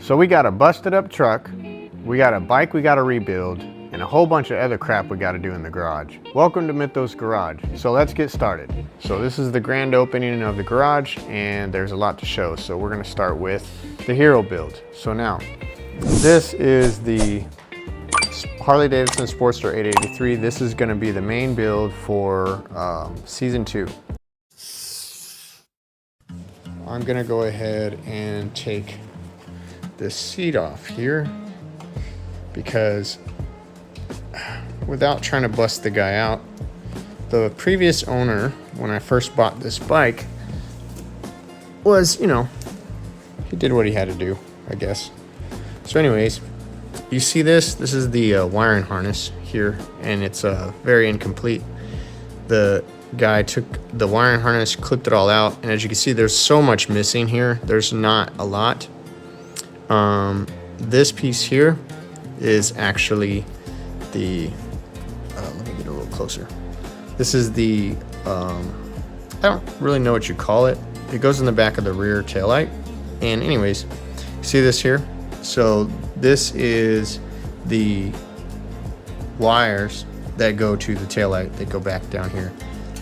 So we got a busted up truck, we got a bike we got to rebuild, and a whole bunch of other crap we got to do in the garage. Welcome to Mythos Garage. So let's get started. So this is the grand opening of the garage, and there's a lot to show. So we're going to start with the hero build. So now, this is the Harley-Davidson Sportster 883. This is going to be the main build for season 2. I'm going to go ahead and take this seat off here because without trying to bust the guy out, the previous owner, when I first bought this bike, was, you know, he did what he had to do, I guess. So anyways, you see this? This is the wiring harness here, and it's very incomplete. The guy took the wiring harness, clipped it all out, and as you can see, there's so much missing here. There's not a lot. This piece here is actually the, let me get a little closer. This is the, I don't really know what you call it. It goes in the back of the rear taillight. And anyways, see this here? So this is the wires that go to the taillight. They go back down here.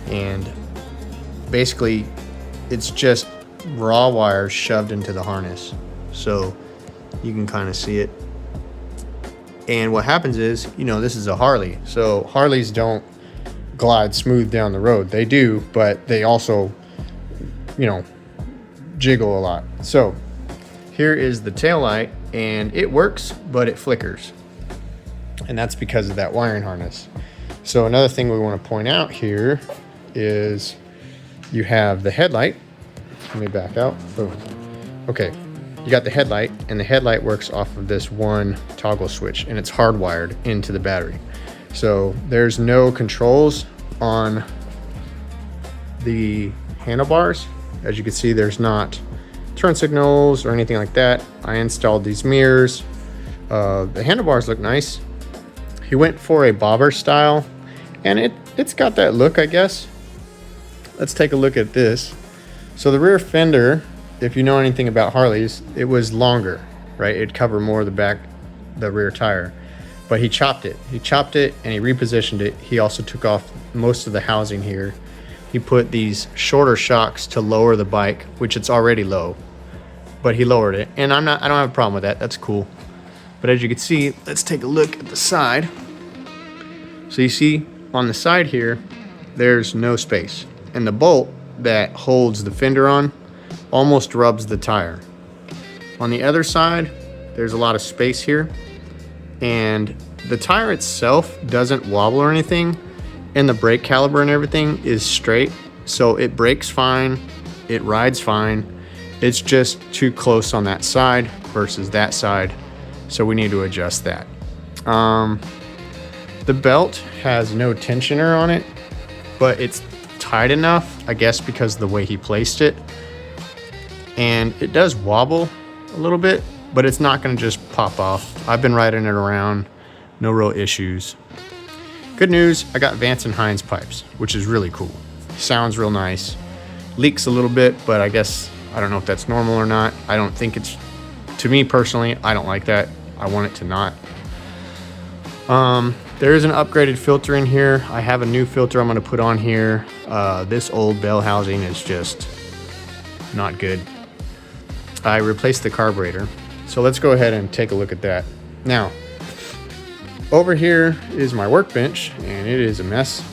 And basically, it's just raw wires shoved into the harness. So you can kind of see it. And what happens is, you know, this is a Harley. So Harleys don't glide smooth down the road. They do, but they also, you know, jiggle a lot. So here is the taillight, and it works, but it flickers. And that's because of that wiring harness. So another thing we want to point out here is you have the headlight. Let me back out. Boom. Okay. You got the headlight, and the headlight works off of this one toggle switch, and it's hardwired into the battery. So there's no controls on the handlebars. As you can see, there's not turn signals or anything like that. I installed these mirrors. The handlebars look nice. He went for a bobber style, and it's got that look, I guess. Let's take a look at this. So the rear fender, if you know anything about Harleys, it was longer, right? It'd cover more of the back, the rear tire. But he chopped it. He chopped it and he repositioned it. He also took off most of the housing here. He put these shorter shocks to lower the bike, which it's already low, but he lowered it. And I don't have a problem with that. That's cool. But as you can see, let's take a look at the side. So you see on the side here, there's no space. And the bolt that holds the fender on almost rubs the tire. On the other side, there's a lot of space here, and the tire itself doesn't wobble or anything, and the brake caliper and everything is straight, so it brakes fine, it rides fine. It's just too close on that side versus that side, so we need to adjust that. The belt has no tensioner on it, but it's tight enough, I guess, because of the way he placed it. And it does wobble a little bit, but it's not going to just pop off. I've been riding it around, no real issues. Good news, I got Vance and Hines pipes, which is really cool. Sounds real nice. Leaks a little bit, but I guess, I don't know if that's normal or not. I don't think it's, to me personally, I don't like that. I want it to not. There is an upgraded filter in here. I have a new filter I'm going to put on here. This old bell housing is just not good. I replaced the carburetor. So let's go ahead and take a look at that. Now, over here is my workbench, and it is a mess.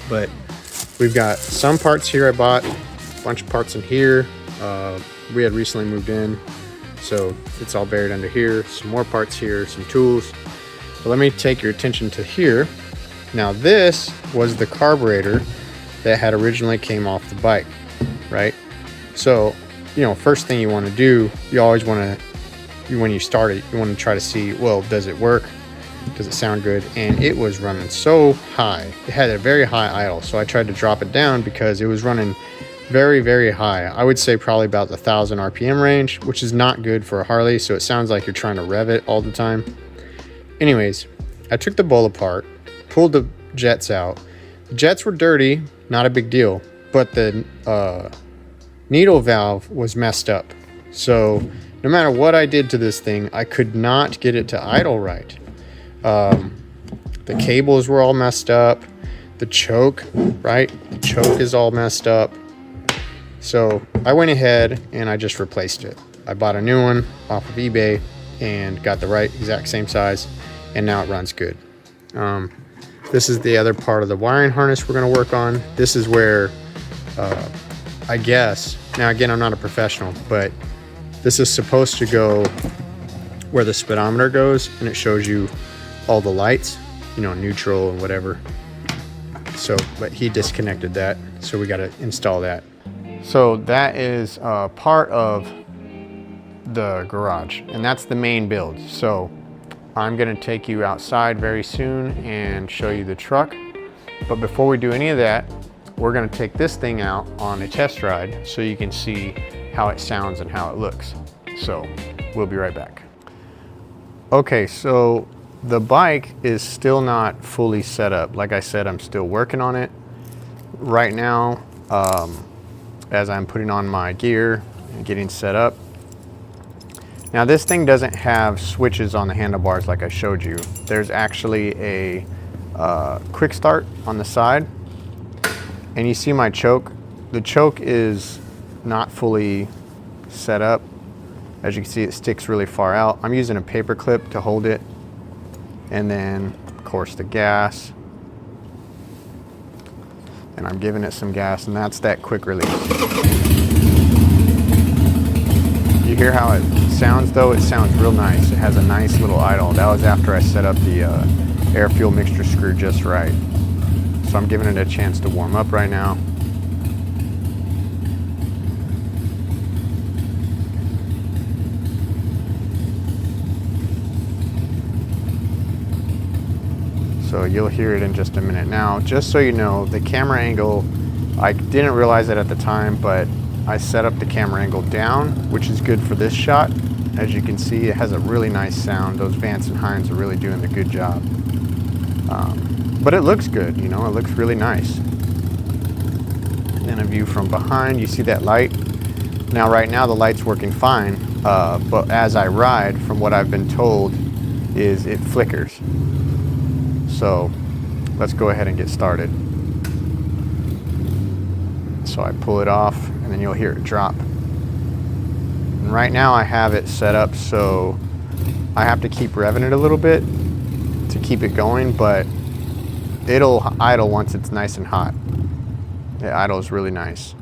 But we've got some parts here I bought, a bunch of parts in here. We had recently moved in, so it's all buried under here. Some more parts here, some tools. But let me take your attention to here. Now this was the carburetor that had originally came off the bike, right? So, you know, first thing you want to do, you always want to, when you start it, you want to try to see, well, does it work? Does it sound good? And it was running so high. It had a very high idle. So I tried to drop it down because it was running very, very high. I would say probably about the 1,000 RPM range, which is not good for a Harley. So it sounds like you're trying to rev it all the time. Anyways, I took the bowl apart, pulled the jets out. The jets were dirty, not a big deal, but the needle valve was messed up. So no matter what I did to this thing, I could not get it to idle right. The cables were all messed up. The choke, right? The choke is all messed up. So I went ahead and I just replaced it. I bought a new one off of eBay and got the right exact same size, and now it runs good. This is the other part of the wiring harness we're going to work on. This is where I guess, now again, I'm not a professional, but this is supposed to go where the speedometer goes, and it shows you all the lights, you know, neutral and whatever. So, but he disconnected that, so we got to install that. So that is part of the garage, and that's the main build. So I'm gonna take you outside very soon and show you the truck. But before we do any of that, we're gonna take this thing out on a test ride so you can see how it sounds and how it looks. So we'll be right back. Okay, so the bike is still not fully set up. Like I said, I'm still working on it. Right now, as I'm putting on my gear and getting set up. Now this thing doesn't have switches on the handlebars like I showed you. There's actually a quick start on the side. And you see my choke. The choke is not fully set up. As you can see, it sticks really far out. I'm using a paper clip to hold it. And then, of course, the gas. And I'm giving it some gas, and that's that quick release. You hear how it sounds though? It sounds real nice. It has a nice little idle. That was after I set up the air fuel mixture screw just right. So I'm giving it a chance to warm up right now. So you'll hear it in just a minute. Now, just so you know, the camera angle, I didn't realize it at the time, but I set up the camera angle down, which is good for this shot. As you can see, it has a really nice sound. Those Vance and Hines are really doing the good job. But it looks good, you know, it looks really nice. And a view from behind, you see that light? Now, right now, the light's working fine, but as I ride, from what I've been told, is it flickers. So let's go ahead and get started. So I pull it off, and then you'll hear it drop. And right now I have it set up so I have to keep revving it a little bit to keep it going, but it'll idle once it's nice and hot. It idles really nice.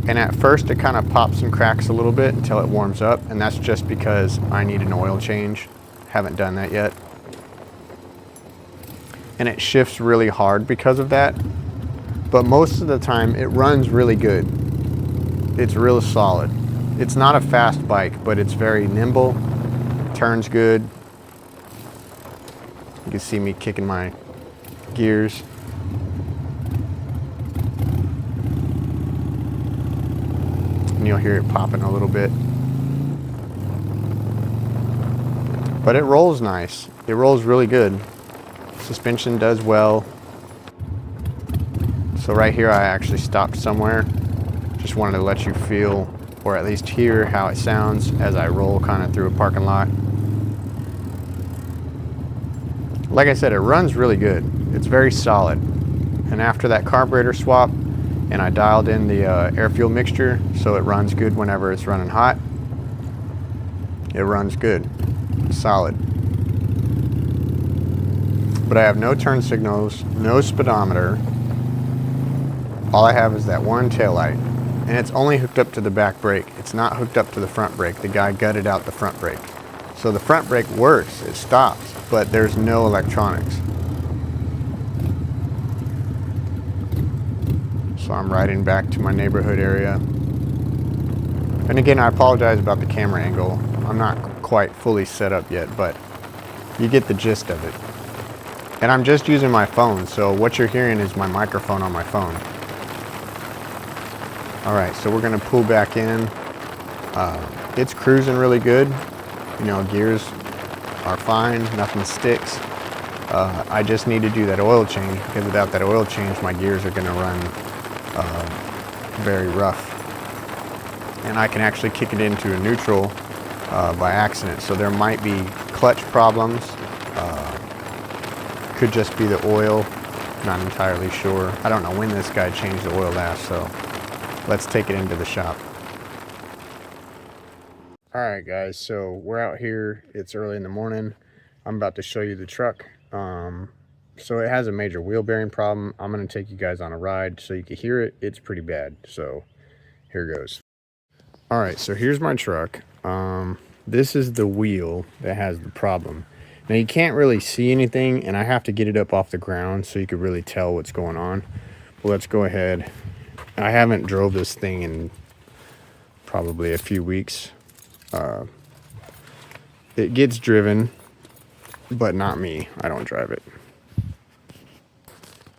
And at first it kind of pops and cracks a little bit until it warms up, and that's just because I need an oil change. Haven't done that yet. And it shifts really hard because of that. But most of the time it runs really good. It's real solid. It's not a fast bike, but it's very nimble, turns good. You can see me kicking my gears. And you'll hear it popping a little bit. But it rolls nice. It rolls really good. Suspension does well. So right here I actually stopped somewhere. Just wanted to let you feel, or at least hear, how it sounds as I roll kind of through a parking lot. Like I said, it runs really good. It's very solid. And after that carburetor swap, and I dialed in the air fuel mixture so it runs good whenever it's running hot, it runs good. Solid. But I have no turn signals, no speedometer. All I have is that one taillight, and it's only hooked up to the back brake. It's not hooked up to the front brake. The guy gutted out the front brake. So the front brake works, it stops, but there's no electronics. So I'm riding back to my neighborhood area. And again, I apologize about the camera angle. I'm not quite fully set up yet, but you get the gist of it. And I'm just using my phone, so what you're hearing is my microphone on my phone. All right, so we're gonna pull back in. It's cruising really good. You know, gears are fine, nothing sticks. I just need to do that oil change, because without that oil change, my gears are gonna run very rough. and I can actually kick it into a neutral by accident. So there might be clutch problems. Could just be the oil. Not entirely sure. I don't know when this guy changed the oil last, so let's take it into the shop. All right, guys, so we're out here. It's early in the morning. I'm about to show you the truck. So it has a major wheel bearing problem. I'm gonna take you guys on a ride so you can hear it. It's pretty bad, so here goes. All right, so here's my truck. This is the wheel that has the problem. Now you can't really see anything, and I have to get it up off the ground so you can really tell what's going on. But let's go ahead. I haven't drove this thing in probably a few weeks. It gets driven, but not me. I don't drive it.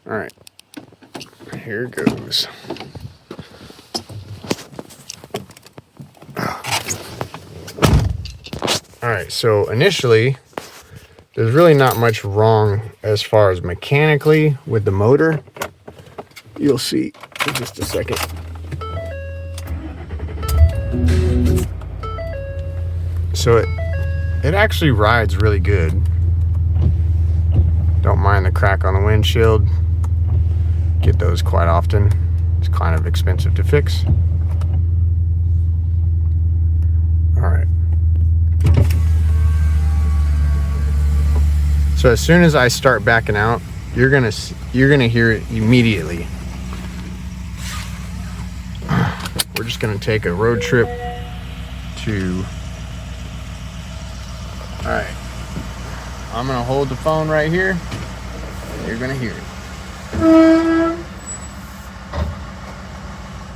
All right, here it goes. All right, so initially, there's really not much wrong as far as mechanically with the motor. You'll see in just a second. So it actually rides really good. Don't mind the crack on the windshield. Get those quite often. It's kind of expensive to fix. All right. So as soon as I start backing out, you're gonna hear it immediately. We're just gonna take a road trip to. All right. I'm gonna hold the phone right here. You're gonna hear it.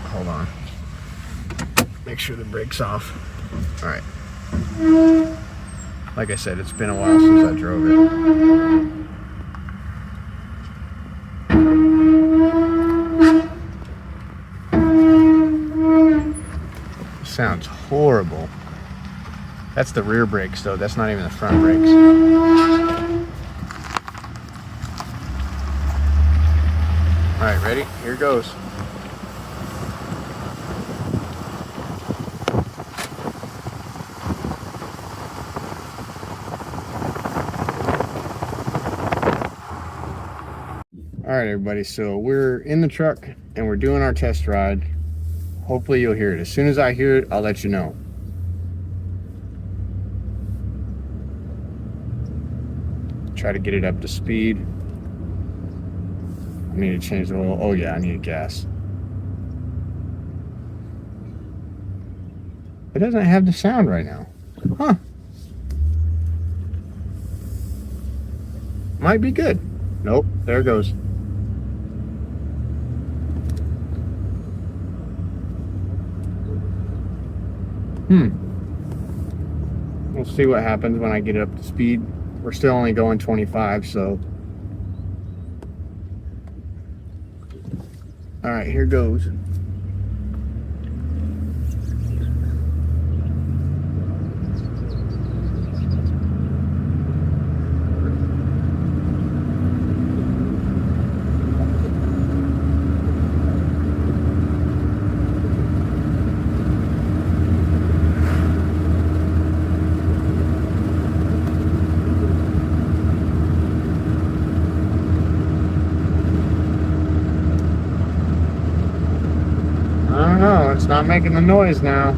Hold on. Make sure the brake's off. All right. Like I said, it's been a while since I drove it. Sounds horrible. That's the rear brakes though, that's not even the front brakes. All right, ready? Here goes. All right, everybody, so we're in the truck and we're doing our test ride. Hopefully you'll hear it. As soon as I hear it, I'll let you know. Try to get it up to speed. I need to change the oil. Oh yeah, I need gas. It doesn't have the sound right now. Huh. Might be good. Nope, there it goes. We'll see what happens when I get it up to speed. We're still only going 25, so. All right, here goes. No, it's not making the noise now.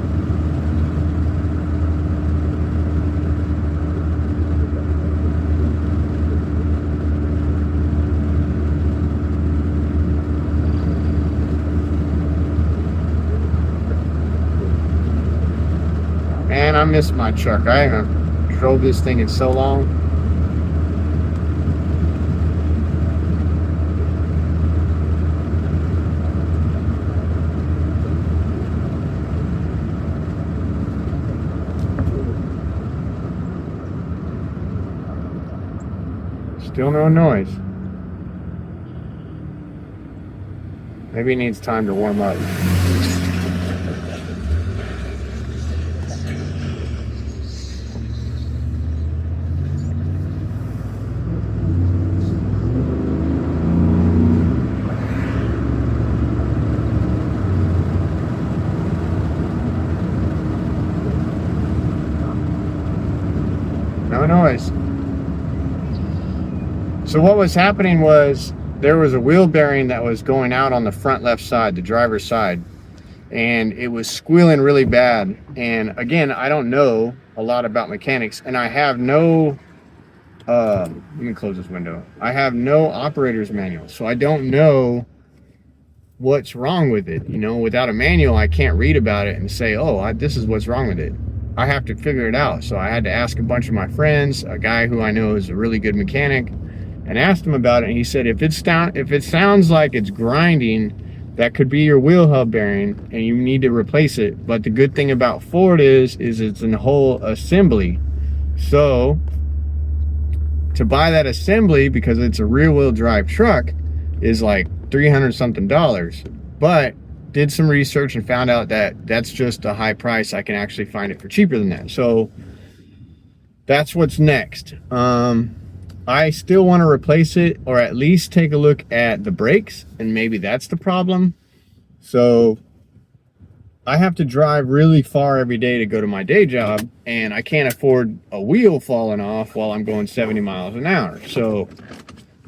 Man, I miss my truck. I haven't drove this thing in so long. Still no noise. Maybe it needs time to warm up. noise. So what was happening was there was a wheel bearing that was going out on the front left side, the driver's side, and it was squealing really bad. And again, I don't know a lot about mechanics, and I have no let me close this window. I have no operator's manual, so I don't know what's wrong with it. You know, without a manual, I can't read about it and say, oh, this is what's wrong with it. I have to figure it out. So I had to ask a bunch of my friends, a guy who I know is a really good mechanic, and asked him about it. And he said, if it sounds like it's grinding, that could be your wheel hub bearing and you need to replace it. But the good thing about Ford is it's a whole assembly. So to buy that assembly, because it's a rear wheel drive truck, is like $300 something. But did some research and found out that that's just a high price. I can actually find it for cheaper than that. So that's what's next. I still want to replace it, or at least take a look at the brakes, and maybe that's the problem. So I have to drive really far every day to go to my day job, and I can't afford a wheel falling off while I'm going 70 miles an hour. So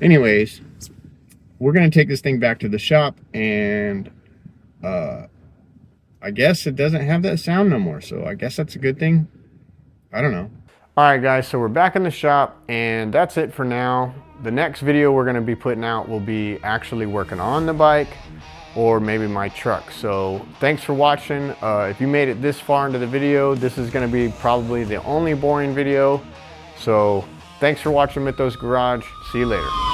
anyways, we're going to take this thing back to the shop, and I guess it doesn't have that sound no more. So I guess that's a good thing. I don't know. All right, guys, so we're back in the shop, and that's it for now. The next video we're going to be putting out will be actually working on the bike, or maybe my truck. So thanks for watching. If you made it this far into the video, this is going to be probably the only boring video. So thanks for watching Mythos Garage. See you later.